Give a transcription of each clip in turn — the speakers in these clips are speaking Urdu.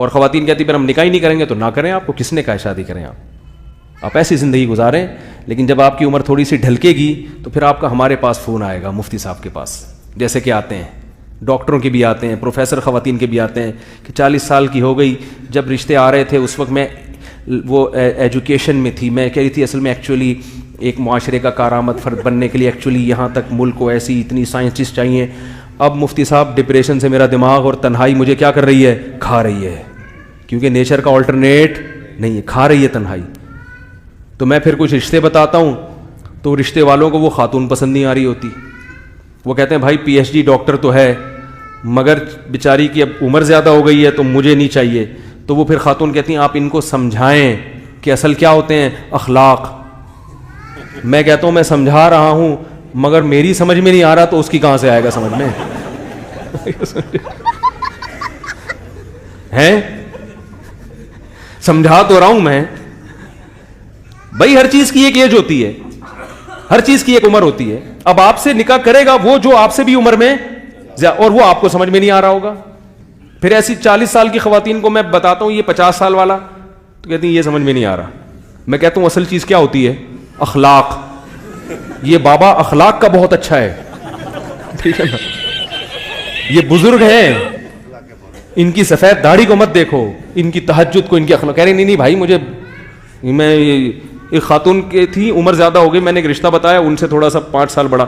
اور خواتین کہتی پھر ہم نکاح ہی نہیں کریں گے تو نہ کریں، آپ کو کس نے کہا شادی کریں، آپ ایسی زندگی گزاریں، لیکن جب آپ کی عمر تھوڑی سی ڈھلکے گی تو پھر آپ کا ہمارے پاس فون آئے گا، مفتی صاحب کے پاس جیسے کہ آتے ہیں، ڈاکٹروں کے بھی آتے ہیں، پروفیسر خواتین کے بھی آتے ہیں کہ 40 سال کی ہو گئی، جب رشتے آ رہے تھے اس وقت میں وہ ایجوکیشن میں تھی، میں کہہ رہی تھی اصل میں ایکچولی ایک معاشرے کا کارآمد فرد بننے کے لیے ایکچولی یہاں تک ملک کو ایسی اتنی سائنسسٹ چاہیے، اب مفتی صاحب ڈپریشن سے میرا دماغ اور تنہائی مجھے کیا کر رہی ہے، کھا رہی ہے، کیونکہ نیچر کا آلٹرنیٹ نہیں ہے، کھا رہی ہے تنہائی۔ تو میں پھر کچھ رشتے بتاتا ہوں تو رشتے والوں کو وہ خاتون پسند نہیں آ رہی ہوتی، وہ کہتے ہیں بھائی پی ایچ ڈی ڈاکٹر تو ہے مگر بیچاری کی اب عمر زیادہ ہو گئی ہے تو مجھے نہیں چاہیے، تو وہ پھر خاتون کہتی ہیں آپ ان کو سمجھائیں کہ اصل کیا ہوتے ہیں اخلاق۔ میں کہتا ہوں میں سمجھا رہا ہوں مگر میری سمجھ میں نہیں آ رہا تو اس کی کہاں سے آئے گا سمجھ میں ہیں؟ سمجھا تو رہا ہوں میں بھائی، ہر چیز کی ایک ایج ہوتی ہے، ہر چیز کی ایک عمر ہوتی ہے، اب آپ سے نکاح کرے گا وہ جو آپ سے بھی عمر میں اور وہ آپ کو سمجھ میں نہیں آ رہا ہوگا، پھر ایسی 40 سال کی خواتین کو میں بتاتا ہوں یہ 50 سال والا تو کہتی ہیں یہ سمجھ میں نہیں آ رہا، میں کہتا ہوں اصل چیز کیا ہوتی ہے اخلاق، یہ بابا اخلاق کا بہت اچھا ہے، ٹھیک ہے نا، یہ بزرگ ہیں ان کی سفید داڑھی کو مت دیکھو، ان کی تہجد کو، ان کی اخلاق، کہہ رہے نہیں بھائی مجھے، میں ایک خاتون کی تھی عمر زیادہ ہو گئی، میں نے ایک رشتہ بتایا ان سے تھوڑا سا 5 سال بڑا،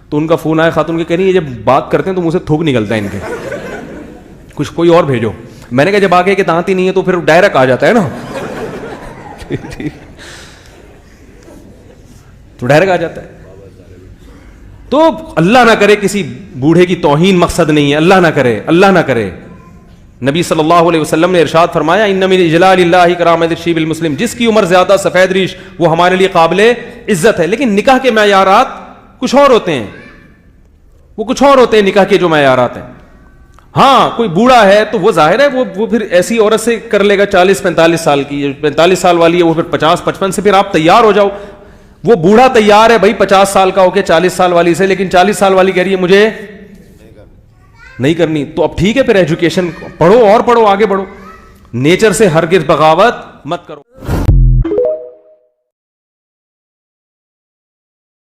تو ان کا فون آیا خاتون کے، کہہ رہی ہے جب بات کرتے ہیں تو منہ سے تھوک نکلتا ہے ان کے، کچھ کوئی اور بھیجو، میں نے کہا جب آگے کہ دانت ہی نہیں ہے تو پھر ڈائریکٹ آ جاتا ہے نا تو ڈائریکٹ آ جاتا ہے۔ تو اللہ نہ کرے کسی بوڑھے کی توہین مقصد نہیں ہے، اللہ نہ کرے، اللہ نہ کرے۔ نبی صلی اللہ علیہ وسلم نے ارشاد فرمایا ان من اجلال اللہ کرامت الشیب المسلم، جس کی عمر زیادہ سفید ریش وہ ہمارے لیے قابل عزت ہے، لیکن نکاح کے معیارات کچھ اور ہوتے ہیں، وہ کچھ اور ہوتے ہیں نکاح کے جو معیارات ہیں۔ ہاں کوئی بوڑھا ہے تو وہ ظاہر ہے وہ پھر ایسی عورت سے کر لے گا 40-45 سال کی، 45 سال والی ہے وہ پھر 50-55 سے پھر آپ تیار ہو جاؤ، وہ بوڑھا تیار ہے بھائی 50 سال کا ہو کے 40 سال والی سے، لیکن 40 سال والی کہہ رہی ہے مجھے نہیں کرنی، تو اب ٹھیک ہے پھر ایجوکیشن پڑھو اور پڑھو، آگے بڑھو، نیچر سے ہرگز بغاوت مت کرو۔